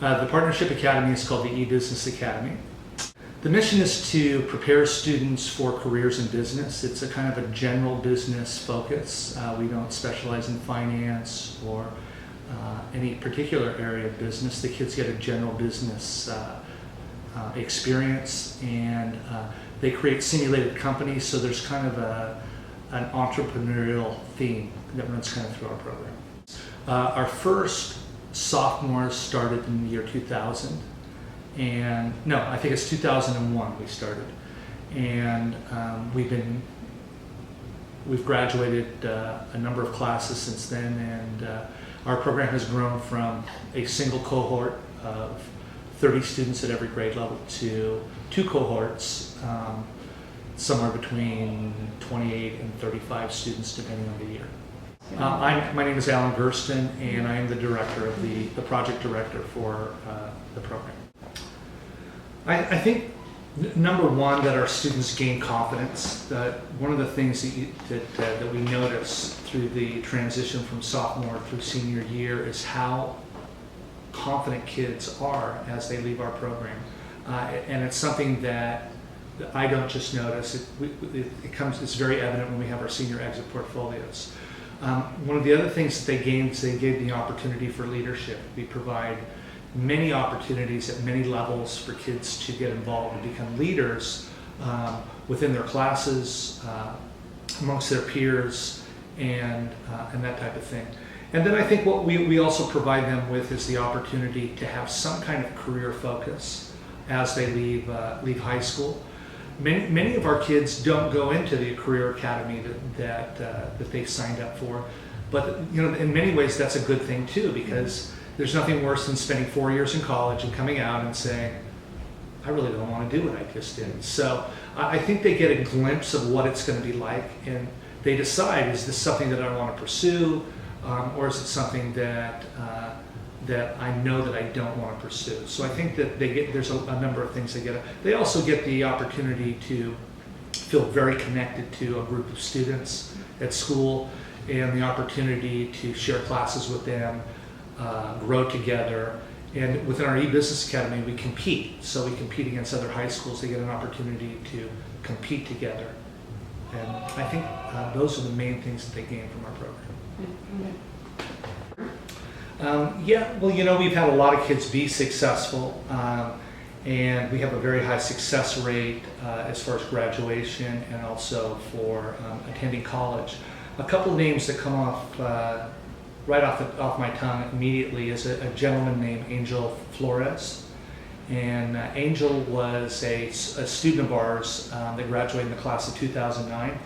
The Partnership Academy is called the E-Business Academy. The mission is to prepare students for careers in business. It's a kind of a general business focus. We don't specialize in finance or any particular area of business. The kids get a general business experience, and they create simulated companies, so there's kind of an entrepreneurial theme that runs kind of through our program. Our first sophomores started in the year 2000. And no, I think it's 2001 we started, and we've graduated a number of classes since then, and our program has grown from a single cohort of 30 students at every grade level to 2 cohorts, somewhere between 28 and 35 students depending on the year. My name is Gersten, and I am the director of the project director for the program. I think number one, that our students gain confidence. That one of the things that we notice through the transition from sophomore through senior year is how confident kids are as they leave our program, and it's something that I don't just notice. It's very evident when we have our senior exit portfolios. One of the other things that they gain is they gave the opportunity for leadership. We provide many opportunities at many levels for kids to get involved and become leaders within their classes, amongst their peers, and that type of thing. And then I think what we also provide them with is the opportunity to have some kind of career focus as they leave high school. Many of our kids don't go into the career academy that they signed up for, but in many ways that's a good thing too, because there's nothing worse than spending 4 years in college and coming out and saying, I really don't want to do what I just did. So I think they get a glimpse of what it's going to be like, and they decide, is this something that I want to pursue, or is it something that I know that I don't want to pursue? So I think that there's a number of things they get. They also get the opportunity to feel very connected to a group of students at school, and the opportunity to share classes with them, grow together. And within our E-Business Academy, we compete. So we compete against other high schools. They get an opportunity to compete together. And I think those are the main things that they gain from our program. We've had a lot of kids be successful, and we have a very high success rate as far as graduation and also for attending college. A couple of names that come off right off my tongue immediately is a gentleman named Angel Flores. And Angel was a student of ours that graduated in the class of 2009.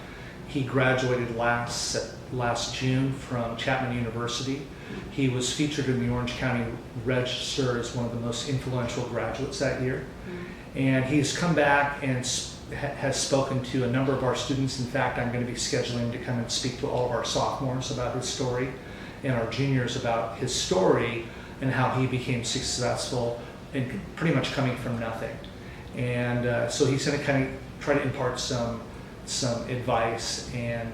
He graduated last June from Chapman University. He was featured in the Orange County Register as one of the most influential graduates that year. And he's come back and has spoken to a number of our students. In fact, I'm going to be scheduling to come and speak to all of our sophomores about his story, and our juniors about his story and how he became successful and pretty much coming from nothing. And so he's going to kind of try to impart some advice and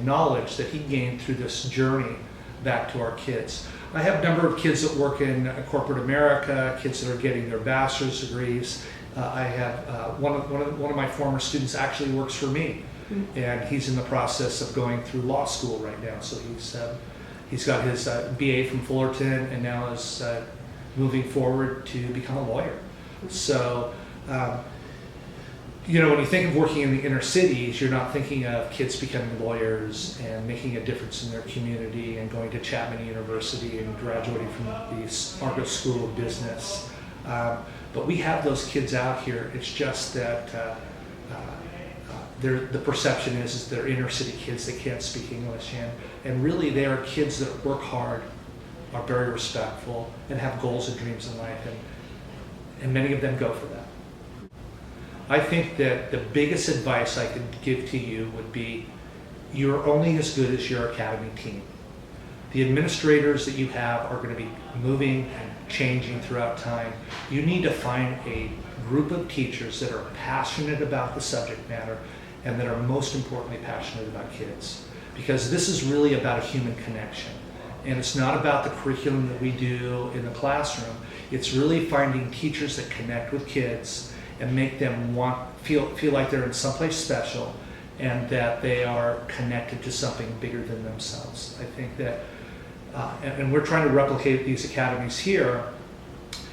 knowledge that he gained through this journey back to our kids. I have a number of kids that work in corporate America, kids that are getting their bachelor's degrees. I have one of my former students actually works for me, and he's in the process of going through law school right now. So he's got his BA from Fullerton, and now is moving forward to become a lawyer. So when you think of working in the inner cities, you're not thinking of kids becoming lawyers and making a difference in their community and going to Chapman University and graduating from the Argos School of Business. But we have those kids out here. It's just that the perception is they're inner city kids that can't speak English, and really they are kids that work hard, are very respectful, and have goals and dreams in life, and many of them go for that. I think that the biggest advice I could give to you would be, you're only as good as your academy team. The administrators that you have are going to be moving and changing throughout time. You need to find a group of teachers that are passionate about the subject matter and that are most importantly passionate about kids, because this is really about a human connection. And it's not about the curriculum that we do in the classroom. It's really finding teachers that connect with kids and make them feel like they're in someplace special and that they are connected to something bigger than themselves. I think that, and we're trying to replicate these academies here,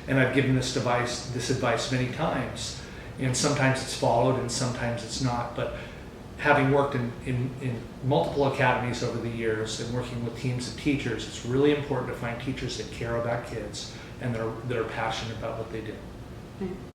and I've given this advice many times, and sometimes it's followed and sometimes it's not, but having worked in multiple academies over the years and working with teams of teachers, it's really important to find teachers that care about kids and that are passionate about what they do.